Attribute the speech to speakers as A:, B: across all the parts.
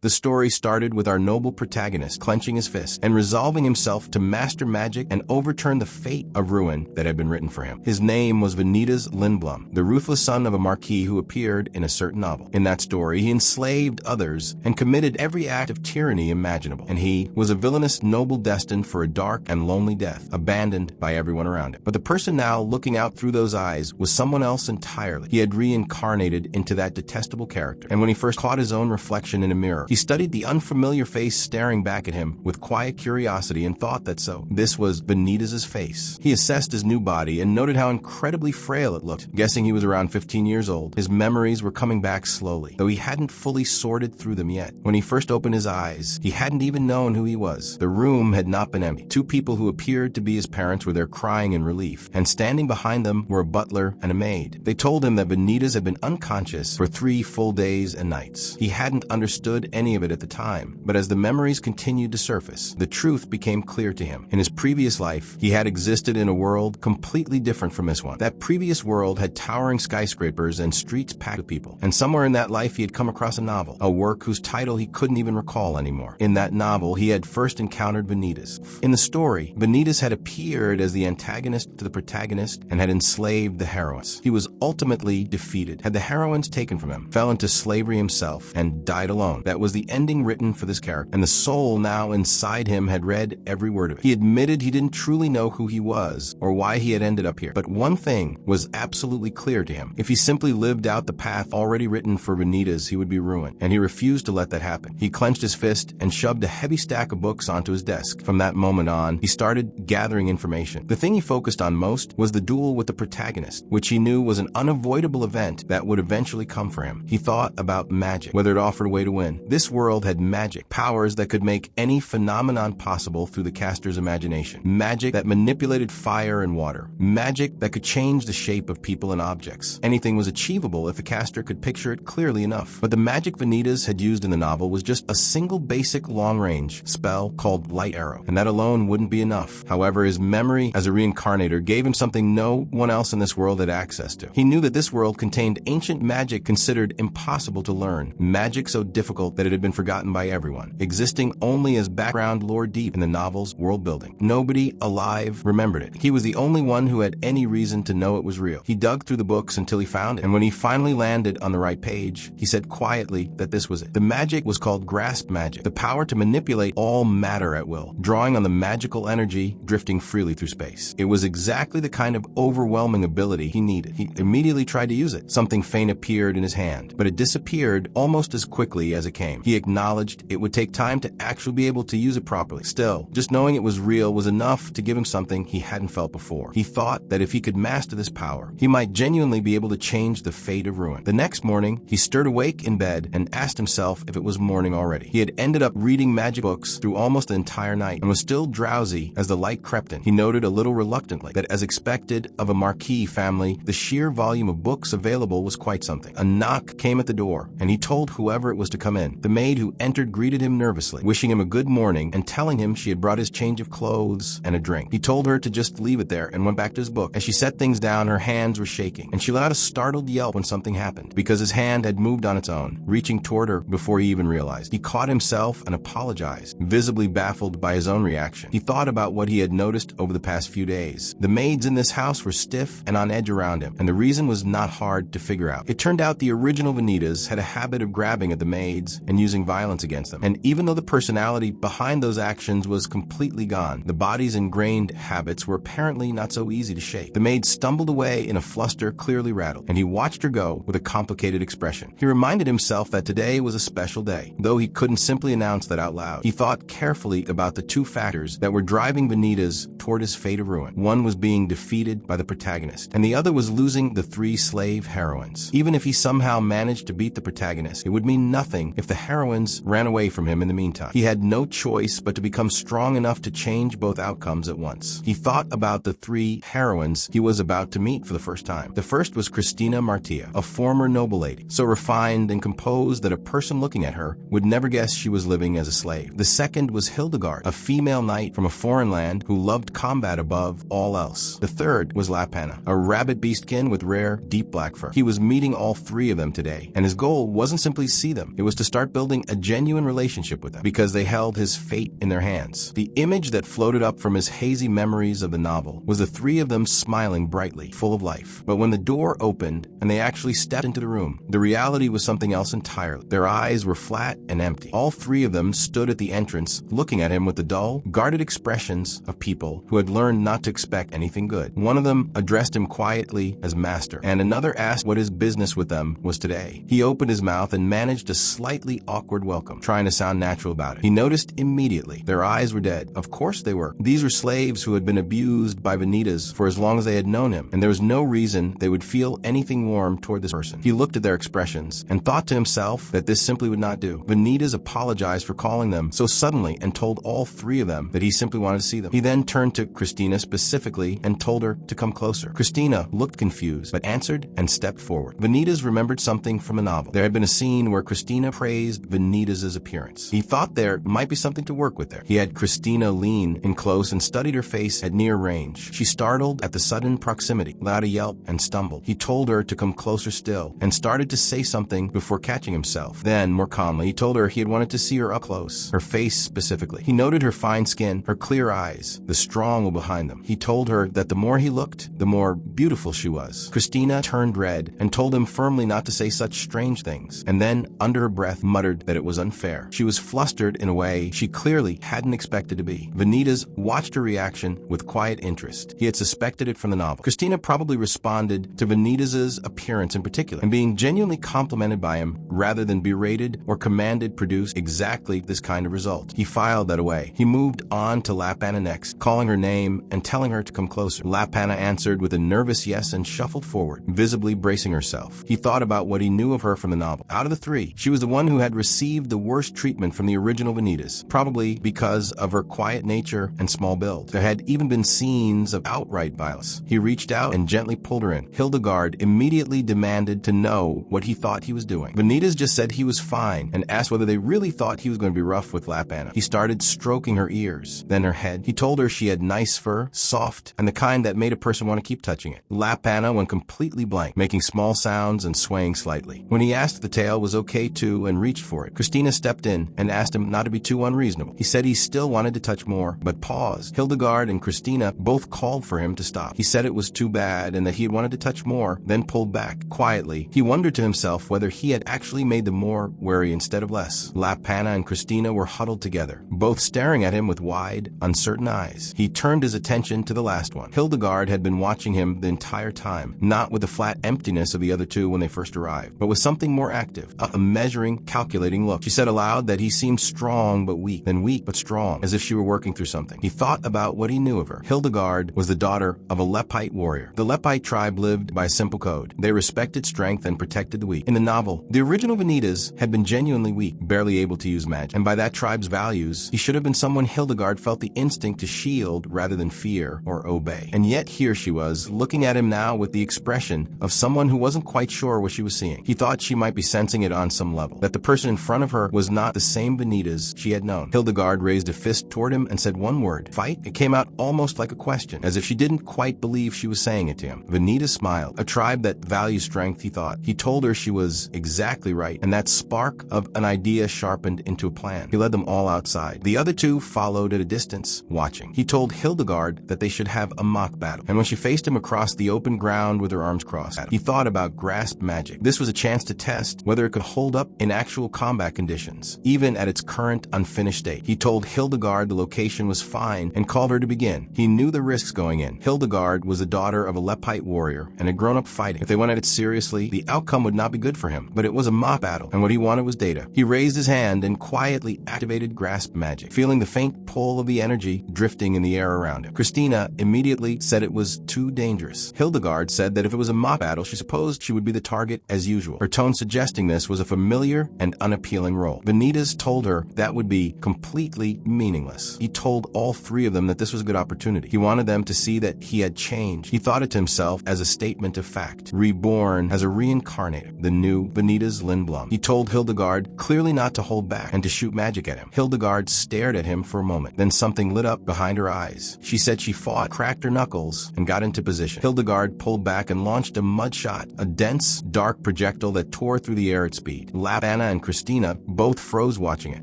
A: The story started with our noble protagonist clenching his fist and resolving himself to master magic and overturn the fate of ruin that had been written for him. His name was Vanitas Lindblom, the ruthless son of a marquis who appeared in a certain novel. In that story, he enslaved others and committed every act of tyranny imaginable, and he was a villainous noble destined for a dark and lonely death, abandoned by everyone around him. But the person now looking out through those eyes was someone else entirely. He had reincarnated into that detestable character, and when he first caught his own reflection in a mirror, he studied the unfamiliar face staring back at him with quiet curiosity and thought that this was Vanitas' face. He assessed his new body and noted how incredibly frail it looked. Guessing he was around 15 years old, his memories were coming back slowly, though he hadn't fully sorted through them yet. When he first opened his eyes, he hadn't even known who he was. The room had not been empty. Two people who appeared to be his parents were there crying in relief, and standing behind them were a butler and a maid. They told him that Vanitas had been unconscious for 3 full days and nights. He hadn't understood any of it at the time, but as the memories continued to surface, the truth became clear to him. In his previous life, he had existed in a world completely different from this one. That previous world had towering skyscrapers and streets packed with people, and somewhere in that life he had come across a novel, a work whose title he couldn't even recall anymore. In that novel, he had first encountered Vanitas. In the story, Vanitas had appeared as the antagonist to the protagonist and had enslaved the heroines. He was ultimately defeated, had the heroines taken from him, fell into slavery himself, and died alone. That was the ending written for this character, and the soul now inside him had read every word of it. He admitted he didn't truly know who he was or why he had ended up here, but one thing was absolutely clear to him. If he simply lived out the path already written for Vanitas, he would be ruined, and he refused to let that happen. He clenched his fist and shoved a heavy stack of books onto his desk. From that moment on, he started gathering information. The thing he focused on most was the duel with the protagonist, which he knew was an unavoidable event that would eventually come for him. He thought about magic, whether it offered a way to win. This world had magic, powers that could make any phenomenon possible through the caster's imagination. Magic that manipulated fire and water. Magic that could change the shape of people and objects. Anything was achievable if the caster could picture it clearly enough. But the magic Vanitas had used in the novel was just a single basic long-range spell called Light Arrow, and that alone wouldn't be enough. However, his memory as a reincarnator gave him something no one else in this world had access to. He knew that this world contained ancient magic considered impossible to learn, magic so difficult that it had been forgotten by everyone, existing only as background lore deep in the novel's world building. Nobody alive remembered it. He was the only one who had any reason to know it was real. He dug through the books until he found it, and when he finally landed on the right page, he said quietly that this was it. The magic was called grasp magic, the power to manipulate all matter at will, drawing on the magical energy drifting freely through space. It was exactly the kind of overwhelming ability he needed. He immediately tried to use it. Something faint appeared in his hand, but it disappeared almost as quickly as it came. He acknowledged it would take time to actually be able to use it properly. Still, just knowing it was real was enough to give him something he hadn't felt before. He thought that if he could master this power, he might genuinely be able to change the fate of ruin. The next morning, he stirred awake in bed and asked himself if it was morning already. He had ended up reading magic books through almost the entire night and was still drowsy as the light crept in. He noted a little reluctantly that, as expected of a marquis family, the sheer volume of books available was quite something. A knock came at the door, and he told whoever it was to come in. The maid who entered greeted him nervously, wishing him a good morning and telling him she had brought his change of clothes and a drink. He told her to just leave it there and went back to his book. As she set things down, her hands were shaking, and she let out a startled yelp when something happened, because his hand had moved on its own, reaching toward her before he even realized. He caught himself and apologized, visibly baffled by his own reaction. He thought about what he had noticed over the past few days. The maids in this house were stiff and on edge around him, and the reason was not hard to figure out. It turned out the original Vanitas had a habit of grabbing at the maids and using violence against them, and even though the personality behind those actions was completely gone, the body's ingrained habits were apparently not so easy to shake. The maid stumbled away in a fluster, clearly rattled, and he watched her go with a complicated expression. He reminded himself that today was a special day, though he couldn't simply announce that out loud. He thought carefully about the two factors that were driving Vanitas toward his fate of ruin. One was being defeated by the protagonist, and the other was losing the 3 slave heroines. Even if he somehow managed to beat the protagonist, it would mean nothing if the heroines ran away from him in the meantime. He had no choice but to become strong enough to change both outcomes at once. He thought about the 3 heroines he was about to meet for the first time. The first was Christina Martia, a former noble lady, so refined and composed that a person looking at her would never guess she was living as a slave. The second was Hildegard, a female knight from a foreign land who loved combat above all else. The third was Lapana, a rabbit beastkin with rare, deep black fur. He was meeting all three of them today, and his goal wasn't simply to see them. It was to start building a genuine relationship with them, because they held his fate in their hands. The image that floated up from his hazy memories of the novel was the three of them smiling brightly, full of life. But when the door opened and they actually stepped into the room, the reality was something else entirely. Their eyes were flat and empty. All three of them stood at the entrance, looking at him with the dull, guarded expressions of people who had learned not to expect anything good. One of them addressed him quietly as master, and another asked what his business with them was today. He opened his mouth and managed a slightly awkward welcome, trying to sound natural about it. He noticed immediately their eyes were dead. Of course they were. These were slaves who had been abused by Vanitas for as long as they had known him, and there was no reason they would feel anything warm toward this person. He looked at their expressions and thought to himself that this simply would not do. Vanitas apologized for calling them so suddenly and told all three of them that he simply wanted to see them. He then turned to Christina specifically and told her to come closer. Christina looked confused, but answered and stepped forward. Vanitas remembered something from a novel. There had been a scene where Christina praised Vanitas' appearance. He thought there might be something to work with there. He had Christina lean in close and studied her face at near range. She startled at the sudden proximity, let out a yelp, and stumbled. He told her to come closer still and started to say something before catching himself. Then, more calmly, he told her he had wanted to see her up close, her face specifically. He noted her fine skin, her clear eyes, the strong will behind them. He told her that the more he looked, the more beautiful she was. Christina turned red and told him firmly not to say such strange things, and then, under her breath, muttered that it was unfair. She was flustered in a way she clearly hadn't expected to be. Vanitas watched her reaction with quiet interest. He had suspected it from the novel. Christina probably responded to Vanitas' appearance in particular, and being genuinely complimented by him rather than berated or commanded produced exactly this kind of result. He filed that away. He moved on to Lapana next, calling her name and telling her to come closer. Lapana answered with a nervous yes and shuffled forward, visibly bracing herself. He thought about what he knew of her from the novel. Out of the three, she was the one who had received the worst treatment from the original Vanitas, probably because of her quiet nature and small build. There had even been scenes of outright violence. He reached out and gently pulled her in. Hildegard immediately demanded to know what he thought he was doing. Vanitas just said he was fine and asked whether they really thought he was going to be rough with Lapana. He started stroking her ears, then her head. He told her she had nice fur, soft, and the kind that made a person want to keep touching it. Lapana went completely blank, making small sounds and swaying slightly. When he asked if the tail was okay too and reached for it, Christina stepped in and asked him not to be too unreasonable. He said he still wanted to touch more, but paused. Hildegard and Christina both called for him to stop. He said it was too bad and that he had wanted to touch more, then pulled back. Quietly, he wondered to himself whether he had actually made them more wary instead of less. Lapana and Christina were huddled together, both staring at him with wide, uncertain eyes. He turned his attention to the last one. Hildegard had been watching him the entire time, not with the flat emptiness of the other two when they first arrived, but with something more active, a measuring, calculating look. She said aloud that he seemed strong but weak, then weak but strong, as if she were working through something. He thought about what he knew of her. Hildegard was the daughter of a Lepite warrior. The Lepite tribe lived by a simple code. They respected strength and protected the weak. In the novel, the original Vanitas had been genuinely weak, barely able to use magic, and by that tribe's values, he should have been someone Hildegard felt the instinct to shield rather than fear or obey. And yet here she was, looking at him now with the expression of someone who wasn't quite sure what she was seeing. He thought she might be sensing it on some level, that the person in front of her was not the same Vanitas she had known. Hildegard raised a fist toward him and said one word, "Fight?" It came out almost like a question, as if she didn't quite believe she was saying it to him. Vanitas smiled. A tribe that values strength, he thought. He told her she was exactly right, and that spark of an idea sharpened into a plan. He led them all outside. The other two followed at a distance, watching. He told Hildegard that they should have a mock battle, and when she faced him across the open ground with her arms crossed, he thought about grasp magic. This was a chance to test whether it could hold up in actual combat conditions, even at its current unfinished state. He told Hildegard the location was fine and called her to begin. He knew the risks going in. Hildegard was the daughter of a Lepite warrior and had grown up fighting. If they went at it seriously, the outcome would not be good for him, but it was a mock battle, and what he wanted was data. He raised his hand and quietly activated grasp magic, feeling the faint pull of the energy drifting in the air around him. Christina immediately said it was too dangerous. Hildegard said that if it was a mock battle, she supposed she would be the target as usual. Her tone suggesting this was a familiar and unappealing role. Vanitas told her that would be completely meaningless. He told all three of them that this was a good opportunity. He wanted them to see that he had changed. He thought it to himself as a statement of fact, reborn as a reincarnated, the new Vanitas Lindblom. He told Hildegard clearly not to hold back and to shoot magic at him. Hildegard stared at him for a moment. Then something lit up behind her eyes. She said she fought, cracked her knuckles, and got into position. Hildegard pulled back and launched a mud shot, a dense, dark projectile that tore through the air at speed. Anna and Christina both froze watching it.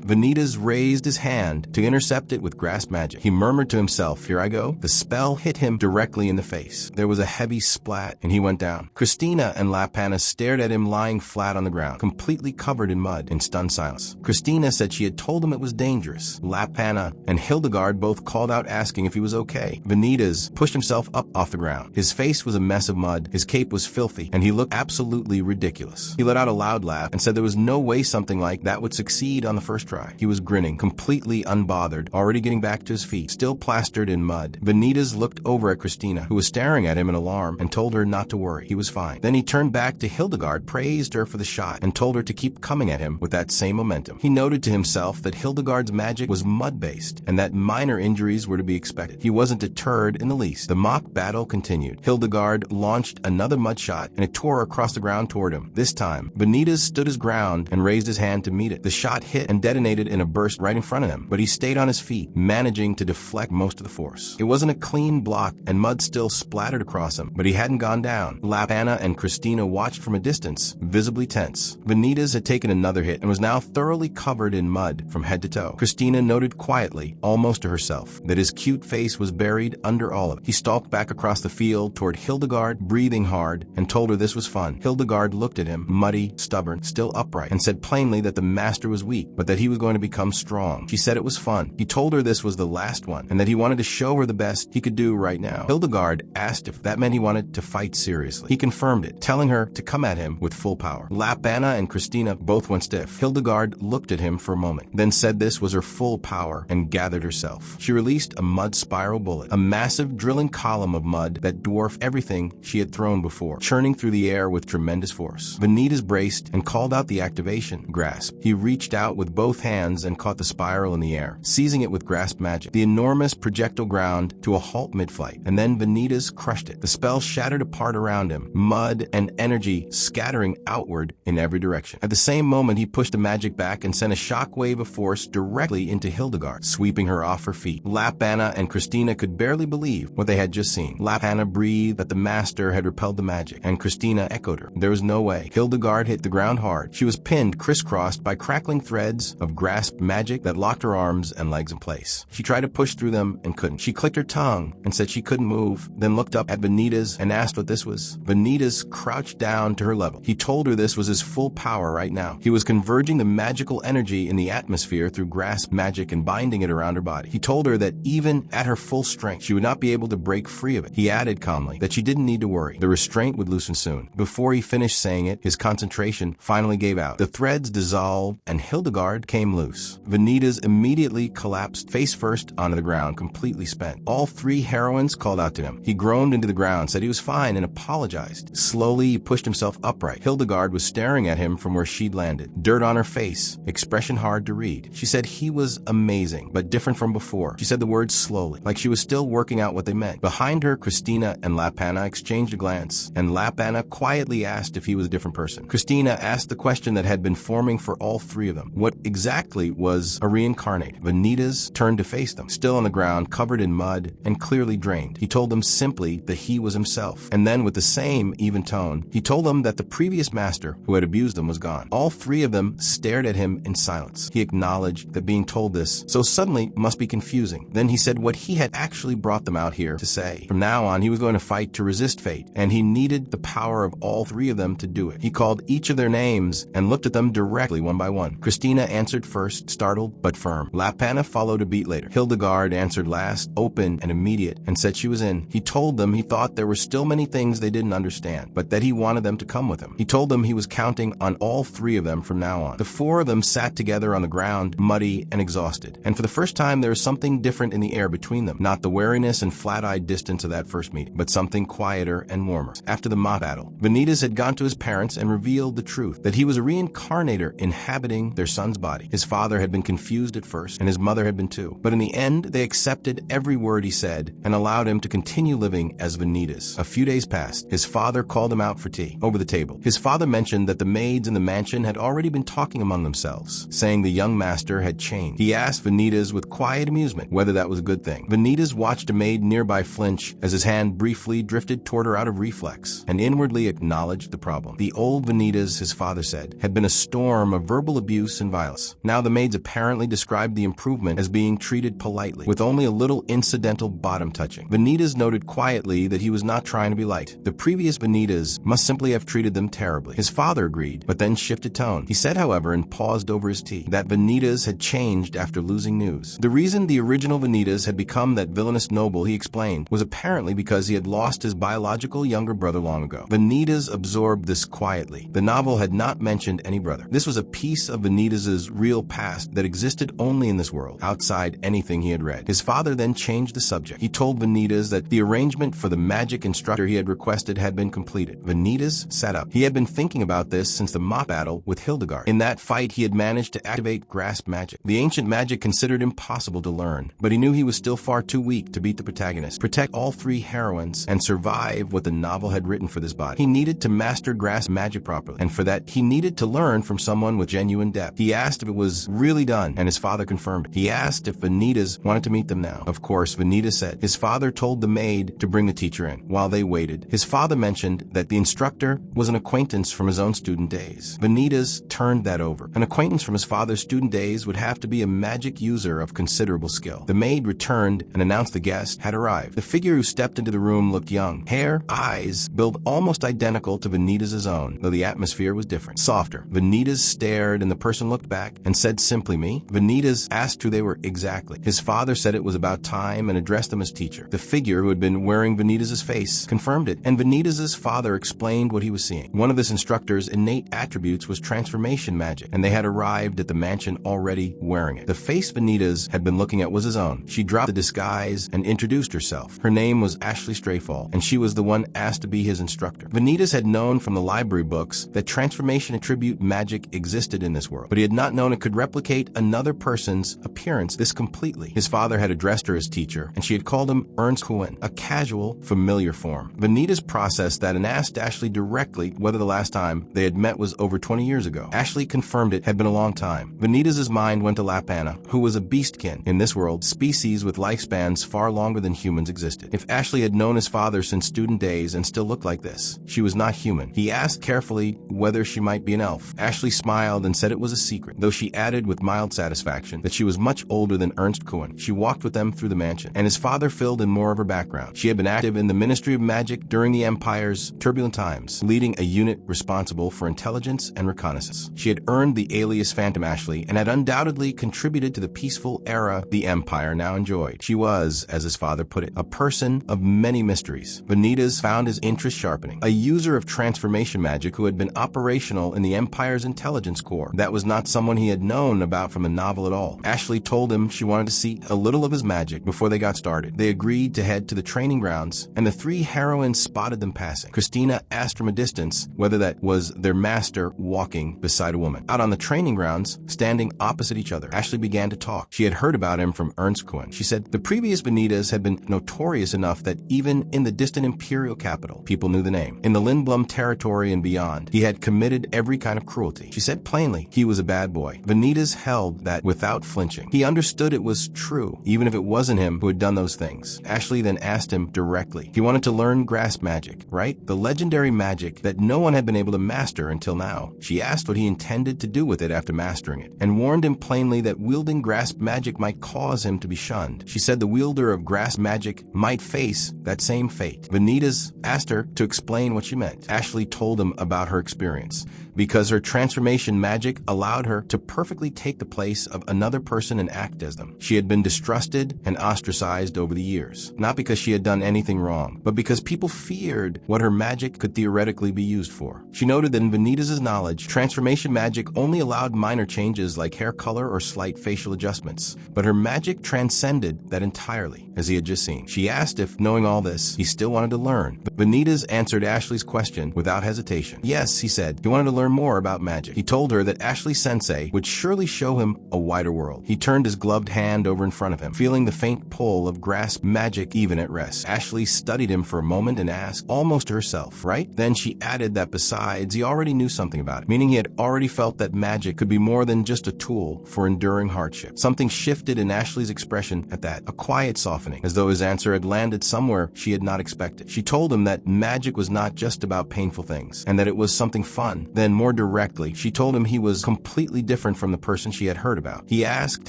A: Vanitas raised his hand to intercept it with grasp magic. He murmured to himself, "Here I go." The spell hit him directly in the face. There was a heavy splat, and he went down. Christina and Anna stared at him lying flat on the ground, completely covered in mud, in stunned silence. Christina said she had told him it was dangerous. Anna and Hildegard both called out asking if he was okay. Vanitas pushed himself up off the ground. His face was a mess of mud, his cape was filthy, and he looked absolutely ridiculous. He let out a loud laugh and said there was no way something like that would succeed on the first try. He was grinning, completely unbothered, already getting back to his feet, still plastered in mud. Vanitas looked over at Christina, who was staring at him in alarm, and told her not to worry. He was fine. Then he turned back to Hildegard, praised her for the shot, and told her to keep coming at him with that same momentum. He noted to himself that Hildegard's magic was mud-based, and that minor injuries were to be expected. He wasn't deterred in the least. The mock battle continued. Hildegard launched another mud shot, and it tore across the ground toward him. This time, Vanitas stood his ground and raised his hand to meet it. The shot hit and detonated in a burst right in front of him, but he stayed on his feet, managing to deflect most of the force. It wasn't a clean block, and mud still splattered across him, but he hadn't gone down. Anna and Christina watched from a distance, visibly tense. Vanitas had taken another hit and was now thoroughly covered in mud from head to toe. Christina noted quietly, almost to herself, that his cute face was buried under all of it. He stalked back across the field toward Hildegard, breathing hard, and told her this was fun. Hildegard looked at him, muddy, stubborn, still upright, and said plainly that the master was weak, but that he was going to become strong. She said it was fun. He told her this was the last one, and that he wanted to show her the best he could do right now. Hildegard asked if that meant he wanted to fight seriously. He confirmed it, telling her to come at him with full power. Anna and Christina both went stiff. Hildegard looked at him for a moment, then said this was her full power, and gathered herself. She released a mud spiral bullet, a massive drilling column of mud that dwarfed everything she had thrown before, churning through the air with tremendous force. Vanitas braced and called out the activation, grasp. He reached out with both hands and caught the spiral in the air, seizing it with grasp magic. The enormous projectile ground to a halt mid-flight, and then Vanitas crushed it. The spell shattered apart around him, mud and energy scattering outward in every direction. At the same moment, he pushed the magic back and sent a shockwave of force directly into Hildegard, sweeping her off her feet. Anna and Christina could barely believe what they had just seen. Anna breathed that the master had repelled the magic, and Christina echoed her. There was no way. Hildegard hit the ground hard. She was pinned crisscrossed by crackling threads of grasp magic that locked her arms and legs in place. She tried to push through them and couldn't. She clicked her tongue and said she couldn't move, then looked up at Vanitas and asked what this was. Vanitas crouched down to her level. He told her this was his full power right now. He was converging the magical energy in the atmosphere through grasp magic and binding it around her body. He told her that even at her full strength, she would not be able to break free of it. He added calmly that she didn't need to worry. The restraint would loosen soon. Before he finished saying it, his concentration finally gave out. The threads dissolved, and Hildegard came loose. Vanitas immediately collapsed face first onto the ground, completely spent. All three heroines called out to him. He groaned into the ground, said he was fine, and apologized. Slowly, he pushed himself upright. Hildegard was staring at him from where she'd landed. Dirt on her face, expression hard to read. She said he was amazing, but different from before. She said the words slowly, like she was still working out what they meant. Behind her, Christina and Anna exchanged a glance, and Anna quietly asked if he was a different person. Christina asked the question that had been forming for all three of them. What exactly was a reincarnate? Vanitas turned to face them, still on the ground, covered in mud, and clearly drained. He told them simply that he was himself, and then with the same even tone, he told them that the previous master who had abused them was gone. All three of them stared at him in silence. He acknowledged that being told this so suddenly must be confusing. Then he said what he had actually brought them out here to say. From now on, he was going to fight to resist fate, and he needed the power of all three of them to do it. He called each of their names and looked at them directly one by one. Christina answered first, startled but firm. Anna followed a beat later. Hildegard answered last, open and immediate, and said she was in. He told them he thought there were still many things they didn't understand, but that he wanted them to come with him. He told them he was counting on all three of them from now on. The four of them sat together on the ground, muddy and exhausted, and for the first time there was something different in the air between them. Not the wariness and flat-eyed distance of that first meeting, but something quieter and warmer. After the mock battle, Vanitas had gone to his parents and revealed the truth, that he was a reincarnator inhabiting their son's body. His father had been confused at first, and his mother had been too. But in the end, they accepted every word he said and allowed him to continue living as Vanitas. A few days passed. His father called him out for tea, over the table. His father mentioned that the maids in the mansion had already been talking among themselves, saying the young master had changed changed. He asked Vanitas with quiet amusement whether that was a good thing. Vanitas watched a maid nearby flinch as his hand briefly drifted toward her out of reflex, and inwardly acknowledged the problem. The old Vanitas, his father said, had been a storm of verbal abuse and violence. Now the maids apparently described the improvement as being treated politely, with only a little incidental bottom touching. Vanitas noted quietly that he was not trying to be liked. The previous Vanitas must simply have treated them terribly. His father agreed, but then shifted tone. He said, however, and paused over his tea, that Vanitas had changed after losing news. The reason the original Vanitas had become that villainous noble, he explained, was apparently because he had lost his biological younger brother long ago. Vanitas absorbed this quietly. The novel had not mentioned any brother. This was a piece of Vanitas' real past that existed only in this world, outside anything he had read. His father then changed the subject. He told Vanitas that the arrangement for the magic instructor he had requested had been completed. Vanitas sat up. He had been thinking about this since the mock battle with Hildegard. In that fight, he had managed to activate grasp magic, the ancient magic considered impossible to learn, but he knew he was still far too weak to beat the protagonist, protect all three heroines, and survive what the novel had written for this body. He needed to master grasp magic properly, and for that, he needed to learn from someone with genuine depth. He asked if it was really done, and his father confirmed it. He asked if Vanitas wanted to meet them now. Of course, Vanitas said. His father told the maid to bring the teacher in. While they waited, his father mentioned that the instructor was an acquaintance from his own student days. Vanitas turned that over. An acquaintance from his father's student days would have to be a magic user of considerable skill. The maid returned and announced the guest had arrived. The figure who stepped into the room looked young. Hair, eyes, built almost identical to Vanitas' own, though the atmosphere was different, softer. Vanitas stared and the person looked back and said simply, "Me?" Vanitas asked who they were exactly. His father said it was about time and addressed them as teacher. The figure who had been wearing Vanitas' face confirmed it, and Vanitas' father explained what he was seeing. One of this instructor's innate attributes was transformation magic, and they had arrived at the mansion already wearing it. The face Vanitas had been looking at was his own. She dropped the disguise and introduced herself. Her name was Ashley Strayfall, and she was the one asked to be his instructor. Vanitas had known from the library books that transformation attribute magic existed in this world, but he had not known it could replicate another person's appearance this completely. His father had addressed her as teacher, and she had called him Ernst Cohen, a casual, familiar form. Vanitas processed that and asked Ashley directly whether the last time they had met was over 20 years ago. Ashley confirmed it had been a long time. Vanitas' mind went to Lapana, who was a beastkin. In this world, species with lifespans far longer than humans existed. If Ashley had known his father since student days and still looked like this, she was not human. He asked carefully whether she might be an elf. Ashley smiled and said it was a secret, though she added with mild satisfaction that she was much older than Ernst Cohen. She walked with them through the mansion, and his father filled in more of her background. She had been active in the Ministry of Magic during the Empire's turbulent times, leading a unit responsible for intelligence and reconnaissance. She had earned the alias Phantom Ashley and had undoubtedly contributed to the peaceful era the Empire now enjoyed. She was, as his father put it, a person of many mysteries. Vanitas found his interest sharpening. A user of transformation magic who had been operational in the Empire's intelligence corps. That was not someone he had known about from a novel at all. Ashley told him she wanted to see a little of his magic before they got started. They agreed to head to the training grounds, and the three heroines spotted them passing. Christina asked from a distance whether that was their master walking beside a woman. Out on the training grounds, standing opposite each other, Ashley began to talk. She had heard about him from Ernst Cohen. She said the previous Vanitas had been notorious enough that even in the distant imperial capital, people knew the name. In the Lindblum territory and beyond, he had committed every kind of cruelty. She said plainly, he was a bad boy. Vanitas held that without flinching. He understood it was true, even if it wasn't him who had done those things. Ashley then asked him directly. He wanted to learn grasp magic, right? The legendary magic that no one had been able to master until now. She asked what he intended to do with it after mastering it, and warned him plainly that wielding grasp magic might cause him to be shunned. She said the wielder of grasp magic might face that same fate. Vanitas asked her to explain what she meant. Ashley told him about her experience, because her transformation magic allowed her to perfectly take the place of another person and act as them. She had been distrusted and ostracized over the years, not because she had done anything wrong, but because people feared what her magic could theoretically be used for. She noted that in Vanitas' knowledge, transformation magic only allowed minor changes like hair color or slight facial adjustments, but her magic transcended that entirely, as he had just seen. She asked if, knowing all this, he still wanted to learn. Vanitas answered Ashley's question without hesitation. Yes, he said, he wanted to learn more about magic. He told her that Ashley Sensei would surely show him a wider world. He turned his gloved hand over in front of him, feeling the faint pull of grasp magic even at rest. Ashley studied him for a moment and asked, almost to herself, right? Then she added that besides, he already knew something about it, meaning he had already felt that magic could be more than just a tool for for enduring hardship. Something shifted in Ashley's expression at that, a quiet softening, as though his answer had landed somewhere she had not expected. She told him that magic was not just about painful things, and that it was something fun. Then, more directly, she told him he was completely different from the person she had heard about. He asked,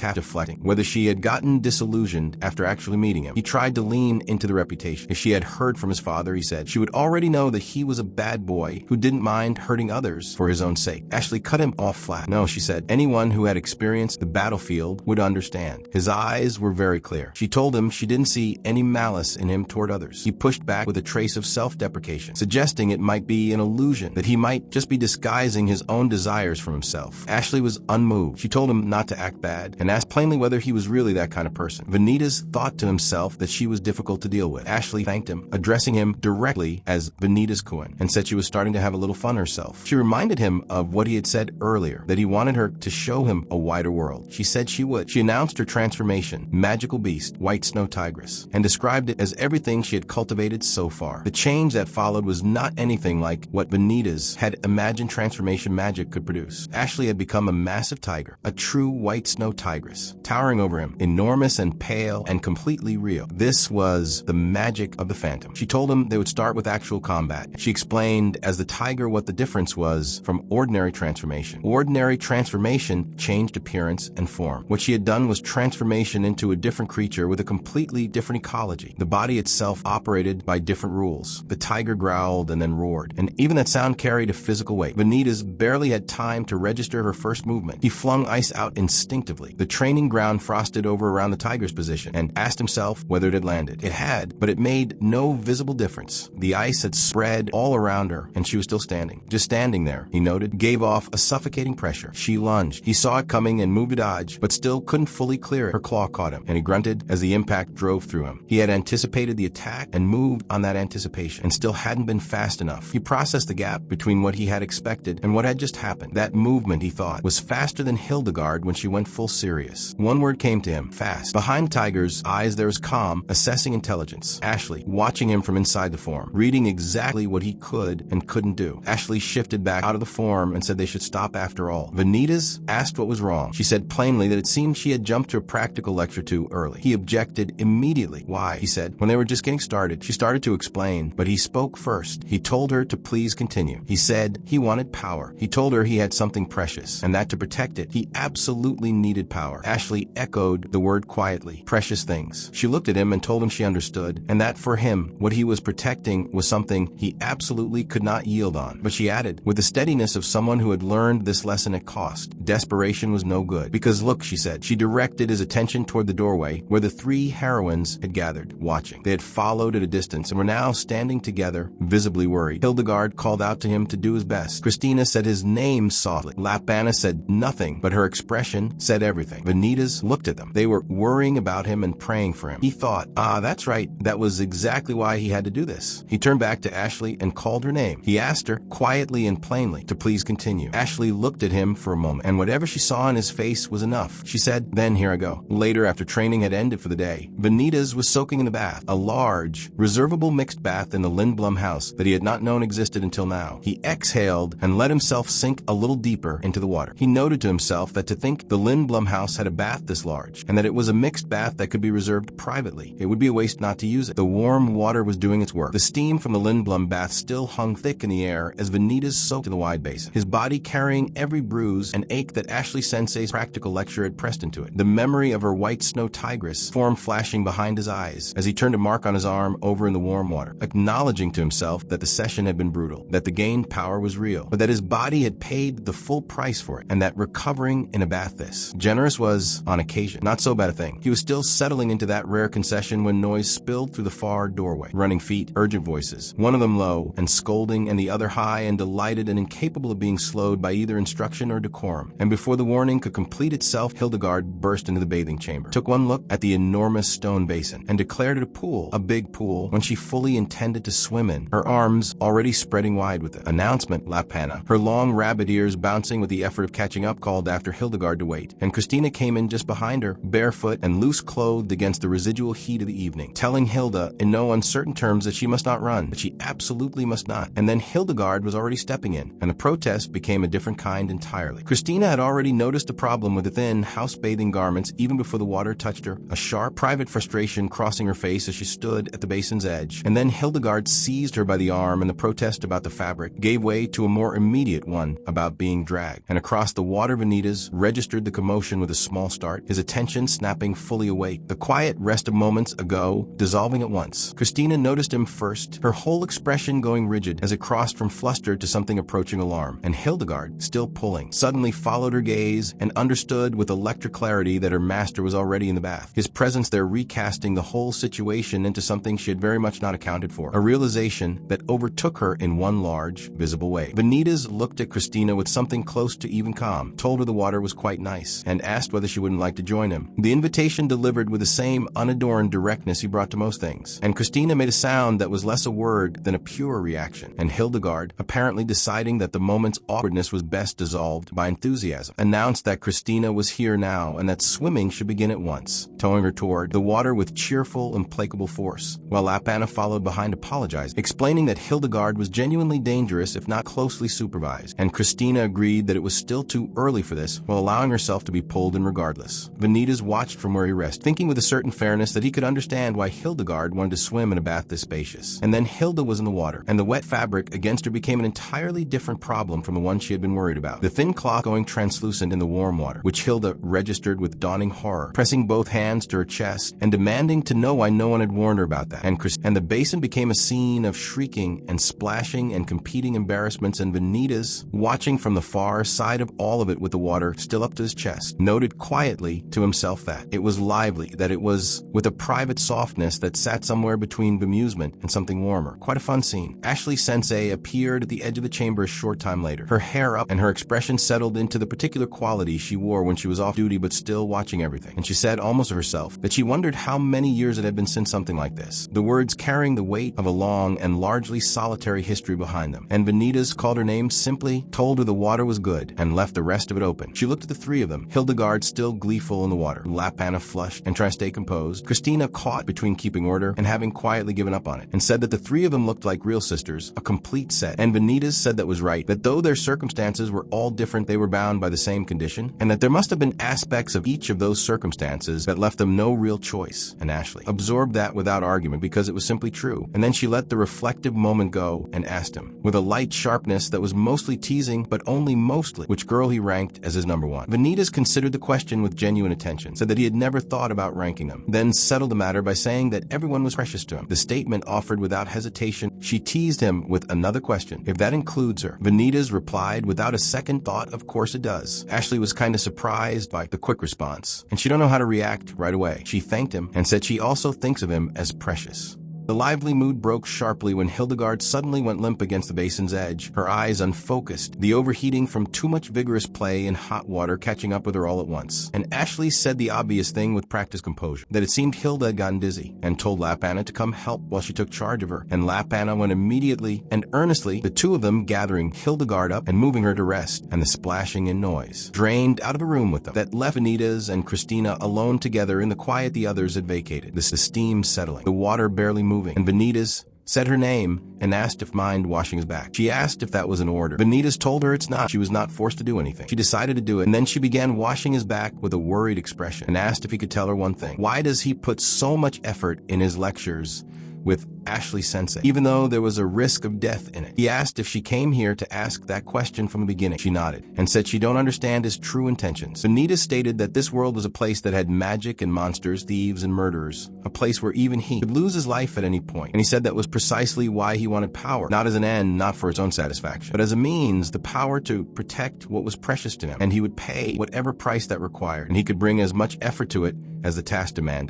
A: half deflecting, whether she had gotten disillusioned after actually meeting him. He tried to lean into the reputation. If she had heard from his father, he said, she would already know that he was a bad boy who didn't mind hurting others for his own sake. Ashley cut him off flat. No, she said, anyone who had experienced the battlefield would understand. His eyes were very clear. She told him she didn't see any malice in him toward others. He pushed back with a trace of self-deprecation, suggesting it might be an illusion, that he might just be disguising his own desires from himself. Ashley was unmoved. She told him not to act bad and asked plainly whether he was really that kind of person. Vanitas thought to himself that she was difficult to deal with. Ashley thanked him, addressing him directly as Vanitas-kun, and said she was starting to have a little fun herself. She reminded him of what he had said earlier, that he wanted her to show him a wider world. She said she would. She announced her transformation, magical beast, white snow tigress, and described it as everything she had cultivated so far. The change that followed was not anything like what Vanitas had imagined transformation magic could produce. Ashley had become a massive tiger, a true white snow tigress, towering over him, enormous and pale and completely real. This was the magic of the phantom. She told him they would start with actual combat. She explained as the tiger what the difference was from ordinary transformation. Ordinary transformation changed appearance and form. What she had done was transformation into a different creature with a completely different ecology. The body itself operated by different rules. The tiger growled and then roared, and even that sound carried a physical weight. Vanitas barely had time to register her first movement. He flung ice out instinctively. The training ground frosted over around the tiger's position, and asked himself whether it had landed. It had, but it made no visible difference. The ice had spread all around her, and she was still standing. Just standing there, he noted, gave off a suffocating pressure. She lunged. He saw it coming and moved to dodge, but still couldn't fully clear it. Her claw caught him, and he grunted as the impact drove through him. He had anticipated the attack and moved on that anticipation, and still hadn't been fast enough. He processed the gap between what he had expected and what had just happened. That movement, he thought, was faster than Isekai'd when she went full serious. One word came to him: fast. Behind Tiger's eyes there was calm, assessing intelligence. Ashley, watching him from inside the form, reading exactly what he could and couldn't do. Ashley shifted back out of the form and said they should stop after all. Vanitas asked what was wrong. She said plainly that it seemed she had jumped to a practical lecture too early. He objected immediately. Why? He said. When they were just getting started, she started to explain, but he spoke first. He told her to please continue. He said he wanted power. He told her he had something precious, and that to protect it, he absolutely needed power. Ashley echoed the word quietly. Precious things. She looked at him and told him she understood, and that for him, what he was protecting was something he absolutely could not yield on. But she added, with the steadiness of someone who had learned this lesson at cost, desperation was no good. Because look, she said. She directed his attention toward the doorway where the three heroines had gathered, watching. They had followed at a distance and were now standing together, visibly worried. Isekai'd called out to him to do his best. Christina said his name softly. Lapana said nothing, but her expression said everything. Vanitas looked at them. They were worrying about him and praying for him. He thought, that's right. That was exactly why he had to do this. He turned back to Ashley and called her name. He asked her, quietly and plainly, to please continue. Ashley looked at him for a moment, and whatever she saw in his face was enough. She said, then here I go. Later, after training had ended for the day, Vanitas was soaking in the bath, a large, reservable mixed bath in the Lindblom house that he had not known existed until now. He exhaled and let himself sink a little deeper into the water. He noted to himself that to think the Lindblom house had a bath this large, and that it was a mixed bath that could be reserved privately. It would be a waste not to use it. The warm water was doing its work. The steam from the Lindblom bath still hung thick in the air as Vanitas soaked in the wide basin, his body carrying every bruise and ache that Ashley Sensei's practical lecture had pressed into it. The memory of her white snow tigress form flashing behind his eyes as he turned to mark on his arm over in the warm water, acknowledging to himself that the session had been brutal, that the gained power was real, but that his body had paid the full price for it, and that recovering in a bath this generous was, on occasion, not so bad a thing. He was still settling into that rare concession when noise spilled through the far doorway. Running feet, urgent voices, one of them low and scolding and the other high and delighted and incapable of being slowed by either instruction or decorum. And before the warning could complete itself, Isekai'd burst into the bathing chamber, took one look at the enormous stone basin, and declared it a pool, a big pool, when she fully intended to swim in, her arms already spreading wide with it. Announcement, Lapana, her long rabbit ears bouncing with the effort of catching up, called after Isekai'd to wait, and Christina came in just behind her, barefoot and loose clothed against the residual heat of the evening, telling Hilda in no uncertain terms that she must not run, that she absolutely must not. And then Isekai'd was already stepping in, and the protest became a different kind entirely. Christina had already noticed the problem with the thin, house-bathing garments even before the water touched her, a sharp, private frustration crossing her face as she stood at the basin's edge. And then Hildegard seized her by the arm, and the protest about the fabric gave way to a more immediate one about being dragged. And across the water, Vanitas registered the commotion with a small start, his attention snapping fully awake. The quiet rest of moments ago dissolving at once. Christina noticed him first, her whole expression going rigid as it crossed from flustered to something approaching alarm. And Hildegard, still pulling, suddenly followed her gaze and understood with electric clarity that her master was already in the bath, his presence there recasting the whole situation into something she had very much not accounted for, a realization that overtook her in one large, visible way. Vanitas looked at Christina with something close to even calm, told her the water was quite nice, and asked whether she wouldn't like to join him. The invitation delivered with the same unadorned directness he brought to most things, and Christina made a sound that was less a word than a pure reaction, and Hildegard, apparently deciding that the moment's awkwardness was best dissolved by enthusiasm, announced that Christina was here now and that swimming should begin at once, towing her toward the water with cheerful, implacable force, while Lapana followed behind apologizing, explaining that Hildegard was genuinely dangerous if not closely supervised, and Christina agreed that it was still too early for this, while allowing herself to be pulled in regardless. Vanitas watched from where he rested, thinking with a certain fairness that he could understand why Hildegard wanted to swim in a bath this spacious. And then Hilda was in the water, and the wet fabric against her became an entirely different problem from the one she had been worried about. The thin cloth going translucent in the warm water, which Hilda registered with dawning horror, pressing both hands to her chest and demanding to know why no one had warned her about that. And the basin became a scene of shrieking and splashing and competing embarrassments, and Vanitas, watching from the far side of all of it with the water still up to his chest, noted quietly to himself that it was lively, that it was with a private softness that sat somewhere between bemusement and something warmer. Quite a fun scene. Ashley Sensei appeared at the edge of the chamber a short time later, her hair up and her expression settled into the particular quality she wore when she was off duty but still watching everything. And she said, almost of herself, that she wondered how many years it had been since something like this, the words carrying the weight of a long and largely solitary history behind them. And Vanitas called her name simply, told her the water was good, and left the rest of it open. She looked at the three of them, Hildegard still gleeful in the water, Lapana flushed and trying to stay composed, Christina caught between keeping order and having quietly given up on it, and said that the three of them looked like real sisters, a complete set. And Vanitas said that was right, that though their circumstances were all different, they were bound by the same condition, and that there must have been aspects of each of those circumstances that left them no real choice. And Ashley absorbed that without argument because it was simply true. And then she let the reflective moment go and asked him, with a light sharpness that was mostly teasing, but only mostly, which girl he ranked as his number one. Vanitas considered the question with genuine attention, said that he had never thought about ranking them, then settled the matter by saying that everyone was precious to him. The statement offered without hesitation. She teased him with another question, if that includes her. Vanitas replied without a second thought, of course it does. Ashley was kind of surprised by the quick response, and she don't know how to react right away. She thanked him and said she also thinks of him as precious. The lively mood broke sharply when Hildegard suddenly went limp against the basin's edge, her eyes unfocused, the overheating from too much vigorous play in hot water catching up with her all at once. And Ashley said the obvious thing with practiced composure, that it seemed Hilda had gotten dizzy, and told Lapana to come help while she took charge of her. And Lapana went immediately and earnestly, the two of them gathering Hildegard up and moving her to rest, and the splashing and noise drained out of a room with them that left Vanitas and Christina alone together in the quiet the others had vacated, the steam settling, the water barely moving. And Vanitas said her name and asked if mind washing his back. She asked if that was an order. Vanitas told her it's not. She was not forced to do anything. She decided to do it, and then she began washing his back with a worried expression and asked if he could tell her one thing. Why does he put so much effort in his lectures with Ashley Sensei, even though there was a risk of death in it? He asked if she came here to ask that question from the beginning. She nodded and said she don't understand his true intentions. Vanitas stated that this world was a place that had magic and monsters, thieves and murderers, a place where even he could lose his life at any point. And he said that was precisely why he wanted power, not as an end, not for his own satisfaction, but as a means, the power to protect what was precious to him. And he would pay whatever price that required, and he could bring as much effort to it as the task demanded.